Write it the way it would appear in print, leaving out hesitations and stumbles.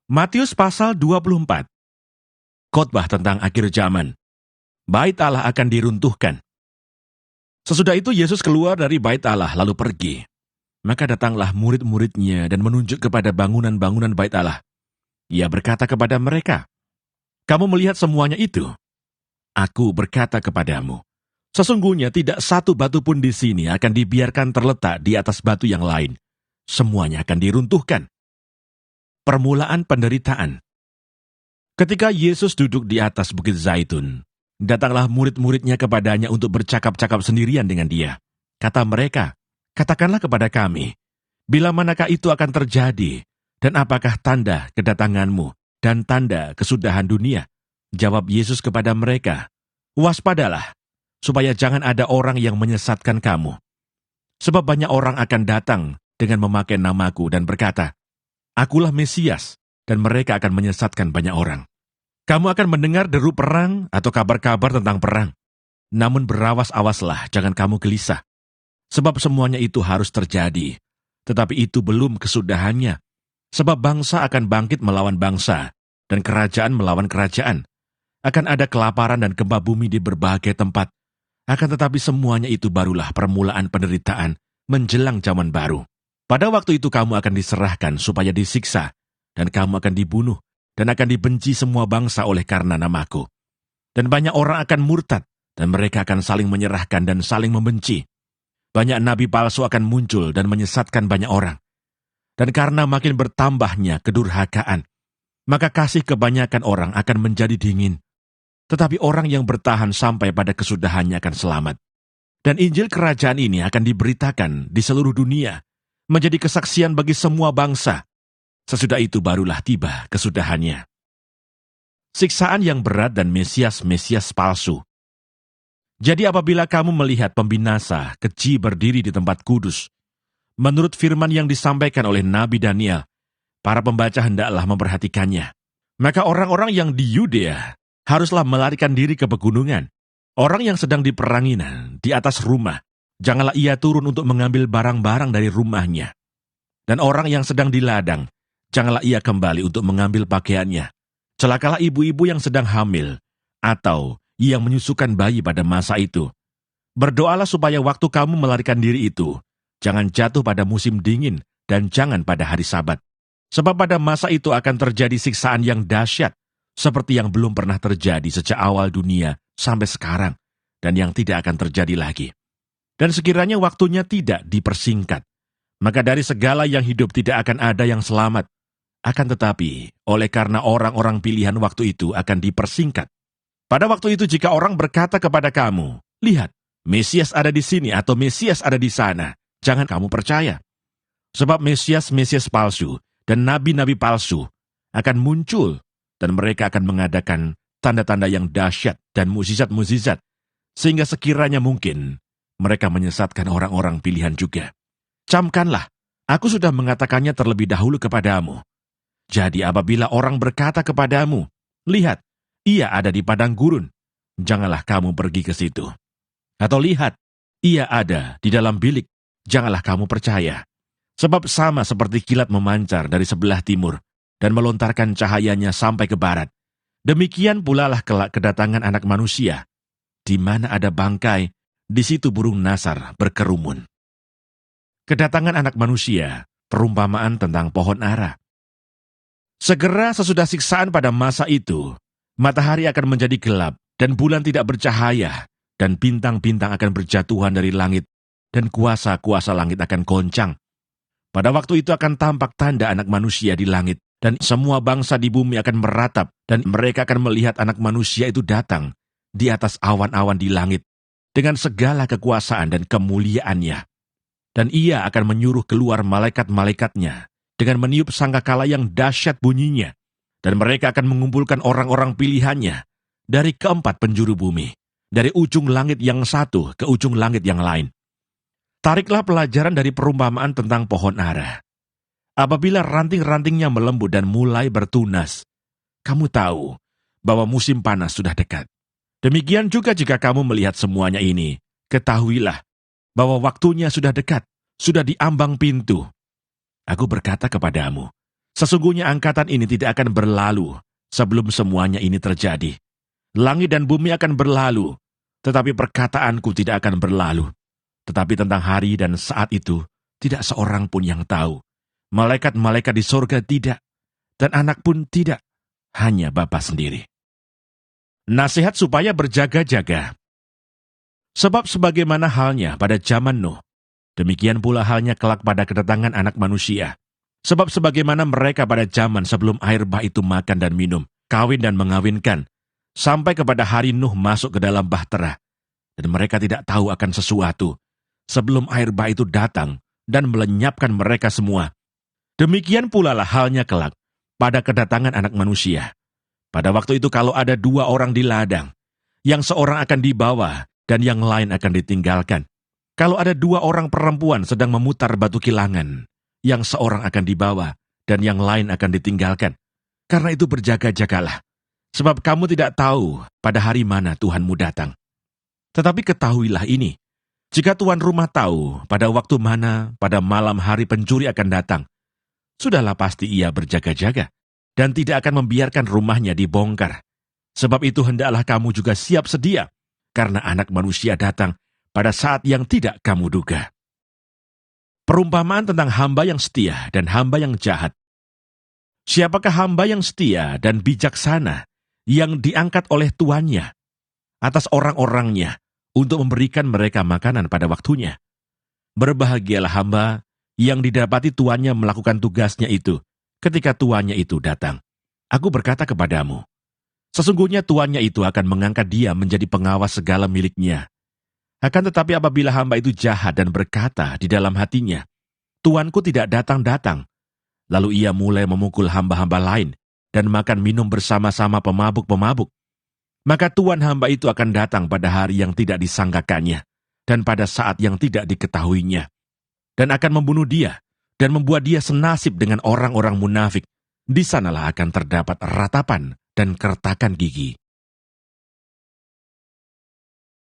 Matius pasal 24. Khotbah tentang akhir zaman. Bait Allah akan diruntuhkan. Sesudah itu Yesus keluar dari bait Allah lalu pergi. Maka datanglah murid-muridnya dan menunjuk kepada bangunan-bangunan bait Allah. Ia berkata kepada mereka, "Kamu melihat semuanya itu? Aku berkata kepadamu, sesungguhnya tidak satu batu pun di sini akan dibiarkan terletak di atas batu yang lain. Semuanya akan diruntuhkan." Permulaan penderitaan. Ketika Yesus duduk di atas Bukit Zaitun, datanglah murid-muridnya kepadanya untuk bercakap-cakap sendirian dengan dia. Kata mereka, "Katakanlah kepada kami, bila manakah itu akan terjadi, dan apakah tanda kedatanganmu dan tanda kesudahan dunia?" Jawab Yesus kepada mereka, "Waspadalah, supaya jangan ada orang yang menyesatkan kamu. Sebab banyak orang akan datang dengan memakai namaku dan berkata, 'Akulah Mesias,' dan mereka akan menyesatkan banyak orang. Kamu akan mendengar deru perang atau kabar-kabar tentang perang. Namun berawas-awaslah, jangan kamu gelisah. Sebab semuanya itu harus terjadi, tetapi itu belum kesudahannya. Sebab bangsa akan bangkit melawan bangsa, dan kerajaan melawan kerajaan. Akan ada kelaparan dan gempa bumi di berbagai tempat. Akan tetapi semuanya itu barulah permulaan penderitaan menjelang zaman baru. Pada waktu itu kamu akan diserahkan supaya disiksa, dan kamu akan dibunuh, dan akan dibenci semua bangsa oleh karena namaku. Dan banyak orang akan murtad, dan mereka akan saling menyerahkan dan saling membenci. Banyak nabi palsu akan muncul dan menyesatkan banyak orang. Dan karena makin bertambahnya kedurhakaan, maka kasih kebanyakan orang akan menjadi dingin. Tetapi orang yang bertahan sampai pada kesudahannya akan selamat. Dan Injil kerajaan ini akan diberitakan di seluruh dunia, menjadi kesaksian bagi semua bangsa. Sesudah itu barulah tiba kesudahannya. Siksaan yang berat dan Mesias-Mesias palsu. Jadi apabila kamu melihat pembinasa keji berdiri di tempat kudus, menurut firman yang disampaikan oleh Nabi Daniel, para pembaca hendaklah memperhatikannya. Maka orang-orang yang di Yudea haruslah melarikan diri ke pegunungan. Orang yang sedang diperangi di atas rumah, janganlah ia turun untuk mengambil barang-barang dari rumahnya. Dan orang yang sedang di ladang, janganlah ia kembali untuk mengambil pakaiannya. Celakalah ibu-ibu yang sedang hamil, atau yang menyusukan bayi pada masa itu. Berdoalah supaya waktu kamu melarikan diri itu, jangan jatuh pada musim dingin, dan jangan pada hari Sabat. Sebab pada masa itu akan terjadi siksaan yang dahsyat, seperti yang belum pernah terjadi sejak awal dunia sampai sekarang, dan yang tidak akan terjadi lagi. Dan sekiranya waktunya tidak dipersingkat, maka dari segala yang hidup tidak akan ada yang selamat. Akan tetapi, oleh karena orang-orang pilihan waktu itu akan dipersingkat. Pada waktu itu jika orang berkata kepada kamu, "Lihat, Mesias ada di sini," atau "Mesias ada di sana," jangan kamu percaya. Sebab Mesias-Mesias palsu dan nabi-nabi palsu akan muncul, dan mereka akan mengadakan tanda-tanda yang dahsyat dan mukjizat-mukjizat, sehingga sekiranya mungkin mereka menyesatkan orang-orang pilihan juga. Camkanlah, aku sudah mengatakannya terlebih dahulu kepadamu. Jadi apabila orang berkata kepadamu, "Lihat, ia ada di padang gurun," janganlah kamu pergi ke situ. Atau "Lihat, ia ada di dalam bilik," janganlah kamu percaya. Sebab sama seperti kilat memancar dari sebelah timur dan melontarkan cahayanya sampai ke barat, demikian pula lah kelak kedatangan Anak Manusia. Di mana ada bangkai, di situ burung nasar berkerumun. Kedatangan Anak Manusia, perumpamaan tentang pohon ara. Segera sesudah siksaan pada masa itu, matahari akan menjadi gelap, dan bulan tidak bercahaya, dan bintang-bintang akan berjatuhan dari langit, dan kuasa-kuasa langit akan goncang. Pada waktu itu akan tampak tanda Anak Manusia di langit, dan semua bangsa di bumi akan meratap, dan mereka akan melihat Anak Manusia itu datang di atas awan-awan di langit, dengan segala kekuasaan dan kemuliaannya. Dan ia akan menyuruh keluar malaikat-malaikatnya, dengan meniup sangkakala yang dahsyat bunyinya, dan mereka akan mengumpulkan orang-orang pilihannya dari keempat penjuru bumi, dari ujung langit yang satu ke ujung langit yang lain. Tariklah pelajaran dari perumpamaan tentang pohon ara. Apabila ranting-rantingnya melembut dan mulai bertunas, kamu tahu bahwa musim panas sudah dekat. Demikian juga jika kamu melihat semuanya ini, ketahuilah bahwa waktunya sudah dekat, sudah di ambang pintu. Aku berkata kepadamu, Sesungguhnya angkatan ini tidak akan berlalu sebelum semuanya ini terjadi. Langit dan bumi akan berlalu, tetapi perkataanku tidak akan berlalu. Tetapi tentang hari dan saat itu, tidak seorang pun yang tahu. Malaikat-malaikat di sorga tidak, dan anak pun tidak, hanya Bapa sendiri. Nasihat supaya berjaga-jaga. Sebab sebagaimana halnya pada zaman Nuh, demikian pula halnya kelak pada kedatangan Anak Manusia. Sebab sebagaimana mereka pada zaman sebelum air bah itu makan dan minum, kawin dan mengawinkan, sampai kepada hari Nuh masuk ke dalam bahtera, dan mereka tidak tahu akan sesuatu, sebelum air bah itu datang dan melenyapkan mereka semua. Demikian pula lah halnya kelak pada kedatangan Anak Manusia. Pada waktu itu kalau ada 2 orang di ladang, yang seorang akan dibawa dan yang lain akan ditinggalkan. Kalau ada 2 orang perempuan sedang memutar batu kilangan, yang seorang akan dibawa dan yang lain akan ditinggalkan. Karena itu berjaga-jagalah, sebab kamu tidak tahu pada hari mana Tuhanmu datang. Tetapi ketahuilah ini, jika tuan rumah tahu pada waktu mana pada malam hari pencuri akan datang, sudahlah pasti ia berjaga-jaga dan tidak akan membiarkan rumahnya dibongkar. Sebab itu hendaklah kamu juga siap sedia, karena Anak Manusia datang pada saat yang tidak kamu duga. Perumpamaan tentang hamba yang setia dan hamba yang jahat. Siapakah hamba yang setia dan bijaksana yang diangkat oleh tuannya atas orang-orangnya untuk memberikan mereka makanan pada waktunya? Berbahagialah hamba yang didapati tuannya melakukan tugasnya itu ketika tuannya itu datang. Aku berkata kepadamu, sesungguhnya tuannya itu akan mengangkat dia menjadi pengawas segala miliknya. Akan tetapi apabila hamba itu jahat dan berkata di dalam hatinya, Tuanku tidak datang-datang, lalu ia mulai memukul hamba-hamba lain dan makan minum bersama-sama pemabuk-pemabuk, maka tuan hamba itu akan datang pada hari yang tidak disangkakannya dan pada saat yang tidak diketahuinya, dan akan membunuh dia dan membuat dia senasib dengan orang-orang munafik. Di sanalah akan terdapat ratapan dan kertakan gigi.